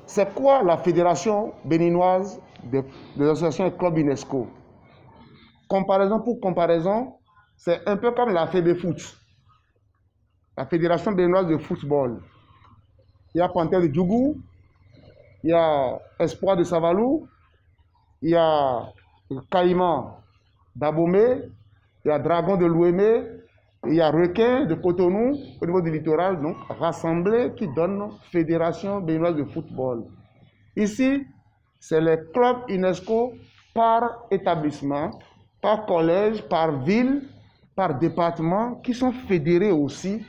c'est quoi la Fédération béninoise des associations et clubs UNESCO? Comparaison pour comparaison, c'est un peu comme la FEBEFOOT, la Fédération béninoise de football. Il y a Panthère de Djougou, il y a Espoir de Savalou, il y a Caïman d'Abomey, il y a Dragon de Louémé, il y a Requin de Cotonou au niveau du littoral, donc rassemblés qui donnent Fédération béninoise de football. Ici, c'est les clubs UNESCO par établissement, par collège, par ville, par département, qui sont fédérés aussi,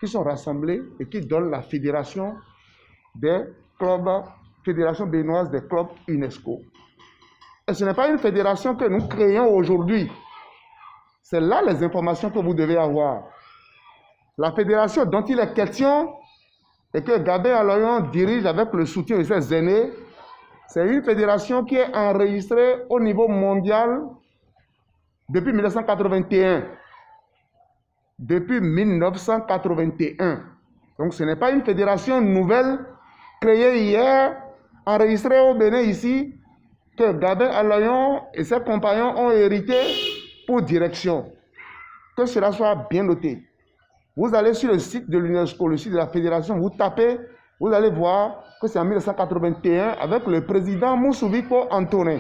qui sont rassemblés et qui donnent la Fédération des clubs, Fédération béninoise des clubs UNESCO. Et ce n'est pas une fédération que nous créons aujourd'hui. C'est là les informations que vous devez avoir. La fédération dont il est question et que Gabin Aloyon dirige avec le soutien de ses aînés, c'est une fédération qui est enregistrée au niveau mondial depuis 1981. Depuis 1981. Donc ce n'est pas une fédération nouvelle créée hier, enregistrée au Bénin ici, que Gabin Aloyon et ses compagnons ont hérité pour direction. Que cela soit bien noté. Vous allez sur le site de l'UNESCO, le site de la fédération, vous tapez, vous allez voir que c'est en 1981 avec le président Moussouvico Antonin.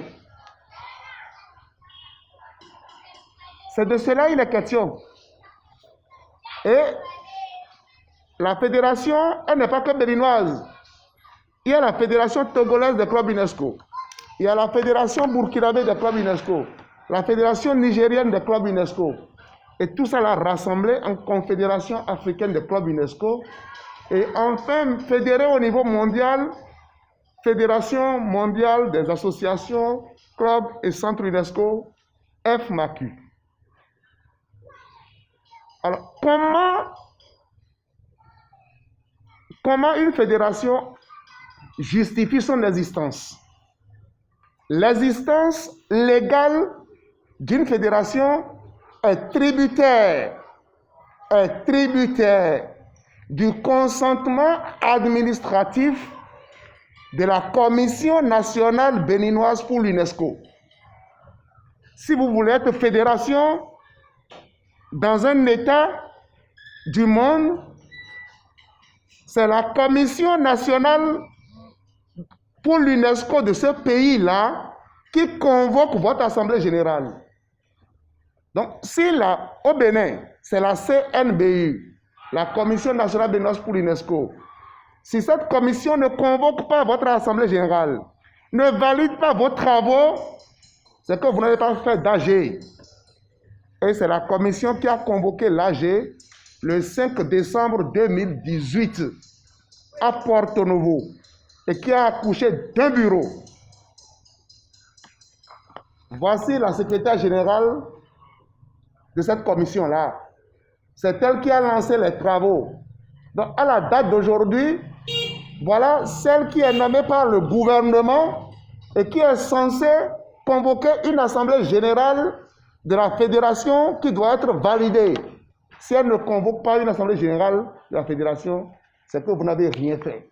C'est de cela il est question. Et la fédération, elle n'est pas que béninoise. Il y a la fédération togolaise des clubs UNESCO. Il y a la fédération burkinabé des clubs UNESCO. La fédération nigérienne des clubs UNESCO. Et tout ça l'a rassemblé en confédération africaine des clubs UNESCO. Et enfin, fédéré au niveau mondial, Fédération mondiale des associations, clubs et centres UNESCO, FMAQ. Alors, comment une fédération justifie son existence? L'existence légale d'une fédération est tributaire du consentement administratif de la Commission nationale béninoise pour l'UNESCO. Si vous voulez être fédération dans un État du monde, c'est la Commission nationale pour l'UNESCO de ce pays-là qui convoque votre Assemblée générale. Donc, si au Bénin, c'est la CNBU, la Commission nationale béninoise pour l'UNESCO, si cette commission ne convoque pas votre Assemblée générale, ne valide pas vos travaux, c'est que vous n'avez pas fait d'AG. Et c'est la commission qui a convoqué l'AG le 5 décembre 2018 à Porto-Novo et qui a accouché d'un bureau. Voici la secrétaire générale de cette commission-là. C'est elle qui a lancé les travaux. Donc, à la date d'aujourd'hui, voilà celle qui est nommée par le gouvernement et qui est censée convoquer une assemblée générale de la fédération qui doit être validée. Si elle ne convoque pas une assemblée générale de la fédération, c'est que vous n'avez rien fait.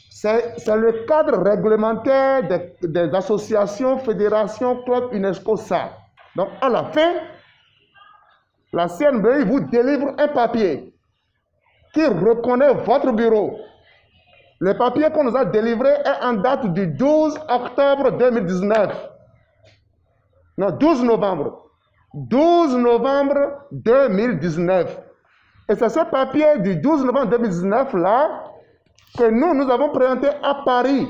C'est le cadre réglementaire des associations, fédérations, clubs UNESCO, ça. Donc, à la fin, la CNBI vous délivre un papier qui reconnaît votre bureau. Le papier qu'on nous a délivré est en date du 12 octobre 2019. Non, 12 novembre. 12 novembre 2019. Et c'est ce papier du 12 novembre 2019 là que nous avons présenté à Paris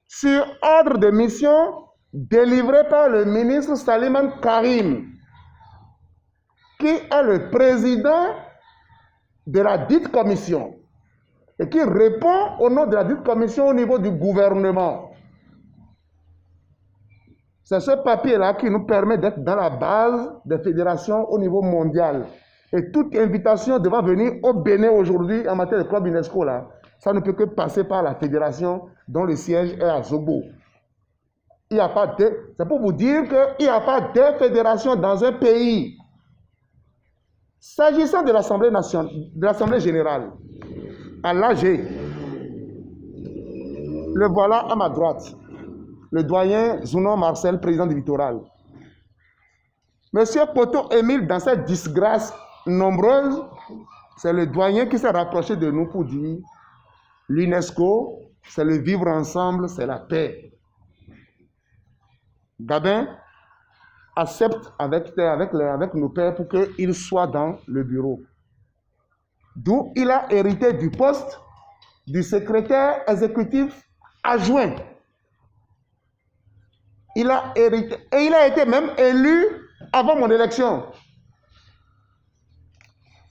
sur ordre de mission délivré par le ministre Saliman Karim, qui est le président de la dite commission et qui répond au nom de la dite commission au niveau du gouvernement. C'est ce papier-là qui nous permet d'être dans la base des fédérations au niveau mondial. Et toute invitation devant venir au Bénin aujourd'hui en matière de club UNESCO, là, ça ne peut que passer par la fédération dont le siège est à Zobo. C'est pour vous dire qu'il n'y a pas de fédération dans un pays. S'agissant de l'Assemblée générale, à l'AG, Le voilà à ma droite. Le doyen Zounon Marcel, président du littoral. Monsieur Poto Émile, dans cette disgrâce nombreuse, c'est le doyen qui s'est rapproché de nous pour dire l'UNESCO, c'est le vivre ensemble, c'est la paix. Gabin accepte avec nos pères pour qu'il soit dans le bureau. D'où il a hérité du poste du secrétaire exécutif adjoint. Il a hérité, et il a été même élu avant mon élection.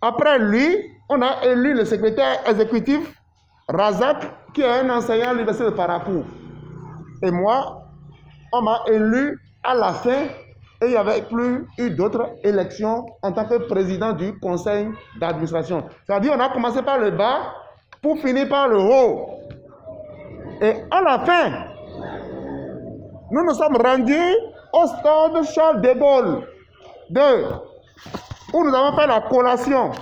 Après lui, on a élu le secrétaire exécutif Razak, qui est un enseignant à l'université de Parakou. Et moi, on m'a élu à la fin, et il n'y avait plus eu d'autres élections en tant que président du conseil d'administration. C'est-à-dire on a commencé par le bas pour finir par le haut. Et à la fin, nous nous sommes rendus au stade Charles de Gaulle 2, où nous avons fait la collation.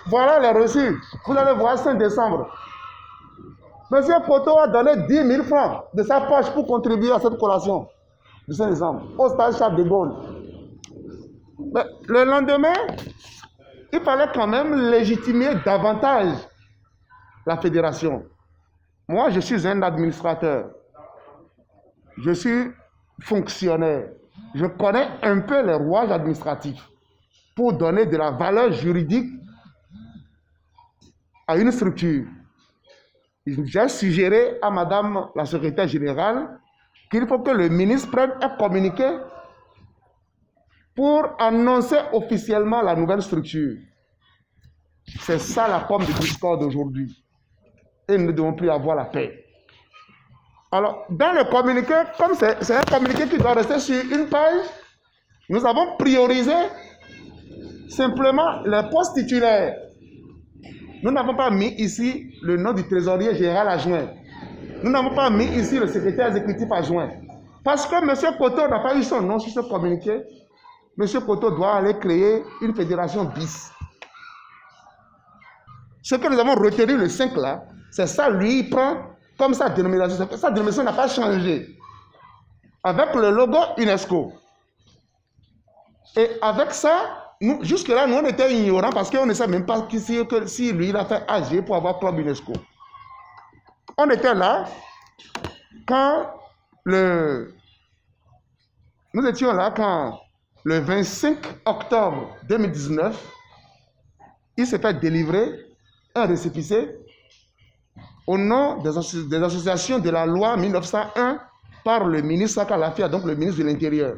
Voilà les reçus. Vous allez voir 5 décembre. Monsieur Poto a donné 10 000 francs de sa poche pour contribuer à cette collation du 5 décembre, au stade Charles de Gaulle. Mais le lendemain, il fallait quand même légitimer davantage la fédération. Moi, je suis un administrateur. Je suis fonctionnaire. Je connais un peu les rouages administratifs pour donner de la valeur juridique à une structure. J'ai suggéré à Madame la secrétaire générale qu'il faut que le ministre prenne un communiqué pour annoncer officiellement la nouvelle structure. C'est ça la pomme de discorde d'aujourd'hui. Et nous ne devons plus avoir la paix. Alors, dans le communiqué, comme c'est un communiqué qui doit rester sur une page, nous avons priorisé simplement les postes titulaires. Nous n'avons pas mis ici le nom du trésorier général adjoint. Nous n'avons pas mis ici le secrétaire exécutif adjoint. Parce que M. Poto n'a pas eu son nom sur ce communiqué, M. Poto doit aller créer une fédération bis. Ce que nous avons retenu le 5 là, c'est ça, lui, il prend comme sa dénomination. Sa dénomination n'a pas changé. Avec le logo UNESCO. Et avec ça, jusque-là, nous, on était ignorants parce qu'on ne savait même pas si lui, il a fait AG pour avoir club UNESCO. On était là quand nous étions là quand le 25 octobre 2019, il s'est fait délivrer un récépissé au nom des associations de la loi 1901 par le ministre Saka Lafia, donc le ministre de l'Intérieur.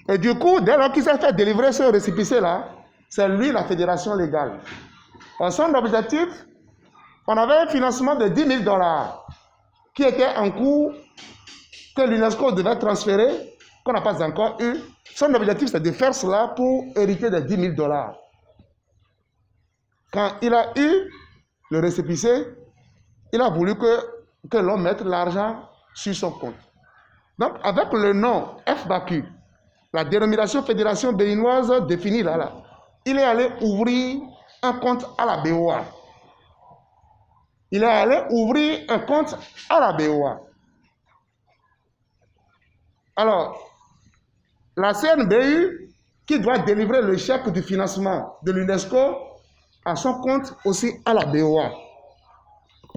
Et du coup, dès lors qu'il s'est fait délivrer ce récépissé-là, c'est lui la fédération légale. En son objectif, on avait un financement de 10 000 $ qui était en cours, que l'UNESCO devait transférer, qu'on n'a pas encore eu. Son objectif, c'est de faire cela pour hériter de 10 000 $. Quand il a eu le récépissé, il a voulu que l'on mette l'argent sur son compte. Donc, avec le nom FBACU, la dénomination Fédération béninoise définie là, il est allé ouvrir un compte à la BOA. Il est allé ouvrir un compte à la BOA. Alors, la CNBU, qui doit délivrer le chèque du financement de l'UNESCO, a son compte aussi à la BOA.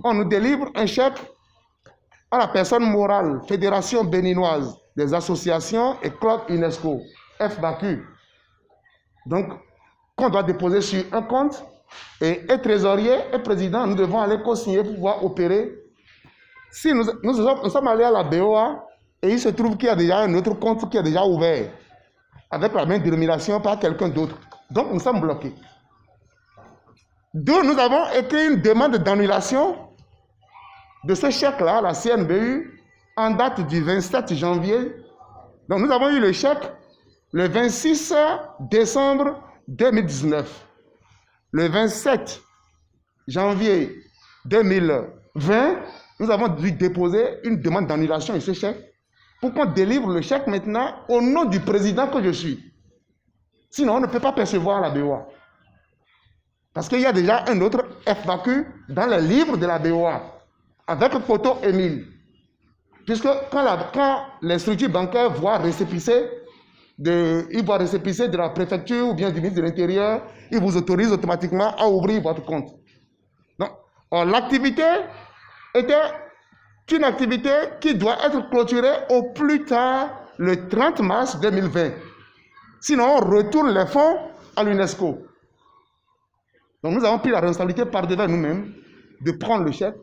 On nous délivre un chèque à la personne morale, Fédération béninoise des associations et clubs UNESCO, FBACU. Donc, qu'on doit déposer sur un compte, et trésorier et président, nous devons aller co-signer pour pouvoir opérer. Si nous sommes allés à la BOA, et il se trouve qu'il y a déjà un autre compte qui est déjà ouvert, avec la même dénomination par quelqu'un d'autre. Donc, nous sommes bloqués. D'où nous avons écrit une demande d'annulation de ce chèque-là, la CNBU, en date du 27 janvier. Donc, nous avons eu le chèque le 26 décembre 2019. Le 27 janvier 2020, nous avons dû déposer une demande d'annulation de ce chèque pour qu'on délivre le chèque maintenant au nom du président que je suis. Sinon, on ne peut pas percevoir la BOA. Parce qu'il y a déjà un autre FBACU dans les livres de la BOA. avec Poto Émile. Puisque quand les structures bancaires voient récépissé de la préfecture ou bien du ministre de l'Intérieur, ils vous autorisent automatiquement à ouvrir votre compte. Donc, l'activité était une activité qui doit être clôturée au plus tard le 30 mars 2020. Sinon, on retourne les fonds à l'UNESCO. Donc, nous avons pris la responsabilité par devant nous-mêmes de prendre le chèque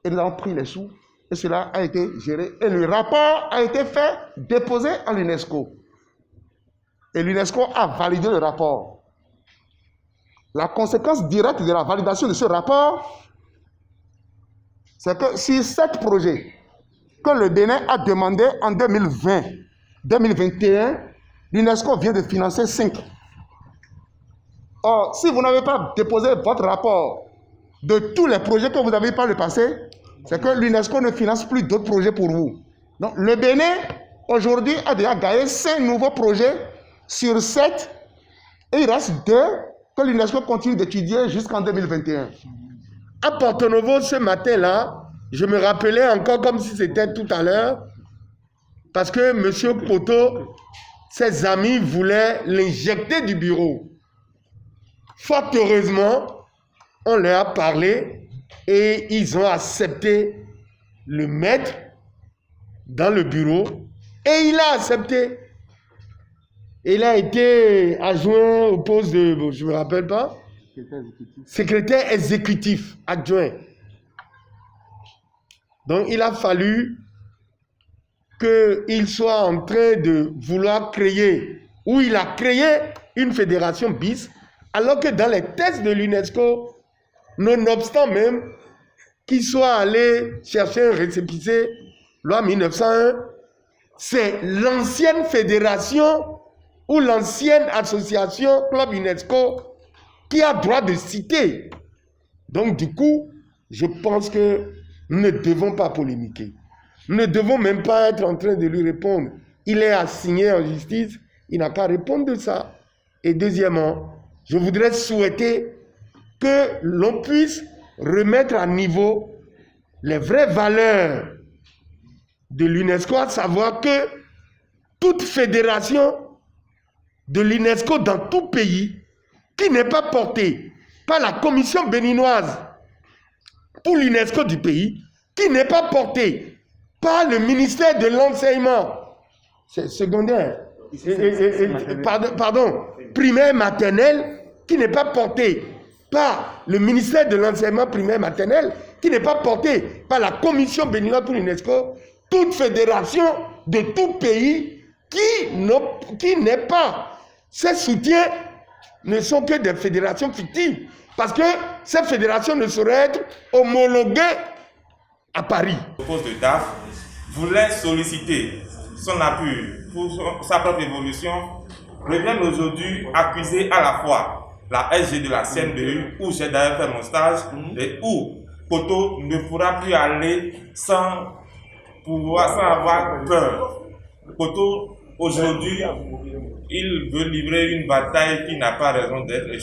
et nous avons pris les sous et cela a été géré. Et le rapport a été fait, déposé à l'UNESCO. Et l'UNESCO a validé le rapport. La conséquence directe de la validation de ce rapport, c'est que sur 7 projets que le Bénin a demandé en 2020-2021, l'UNESCO vient de financer 5. Or, si vous n'avez pas déposé votre rapport de tous les projets que vous avez par le passé, c'est que l'UNESCO ne finance plus d'autres projets pour vous. Donc, le Bénin, aujourd'hui, a déjà gagné 5 nouveaux projets sur 7, et il reste 2 que l'UNESCO continue d'étudier jusqu'en 2021. À Porto Novo, ce matin-là, je me rappelais encore comme si c'était tout à l'heure, parce que M. Poto, ses amis voulaient l'injecter du bureau. Fort heureusement, on leur a parlé et ils ont accepté le mettre dans le bureau et il a accepté. Il a été adjoint au poste de, je ne me rappelle pas, secrétaire exécutif adjoint. Donc il a fallu qu'il soit en train de vouloir créer, ou il a créé une fédération bis, alors que dans les textes de l'UNESCO, nonobstant même qu'il soit allé chercher un récépissé, loi 1901, c'est l'ancienne fédération ou l'ancienne association Club UNESCO qui a droit de citer. Donc du coup, je pense que nous ne devons pas polémiquer. Nous ne devons même pas être en train de lui répondre. Il est assigné en justice, il n'a qu'à répondre de ça. Et deuxièmement, je voudrais souhaiter que l'on puisse remettre à niveau les vraies valeurs de l'UNESCO, à savoir que toute fédération de l'UNESCO dans tout pays qui n'est pas portée par la commission béninoise pour l'UNESCO du pays, qui n'est pas portée par le ministère de l'enseignement, c'est secondaire, primaire maternelle, qui n'est pas portée par le ministère de l'enseignement primaire maternel, qui n'est pas porté par la commission béninoise pour l'UNESCO, toute fédération de tout pays qui n'est pas. Ces soutiens ne sont que des fédérations fictives, parce que ces fédérations ne sauraient être homologuées à Paris. Le poste de DAF voulait solliciter son appui pour sa propre évolution, reviennent aujourd'hui accuser à la fois la SG de la CNBU, où j'ai d'ailleurs fait mon stage, et où Poto ne pourra plus aller sans avoir peur. Poto, aujourd'hui, il veut livrer une bataille qui n'a pas raison d'être.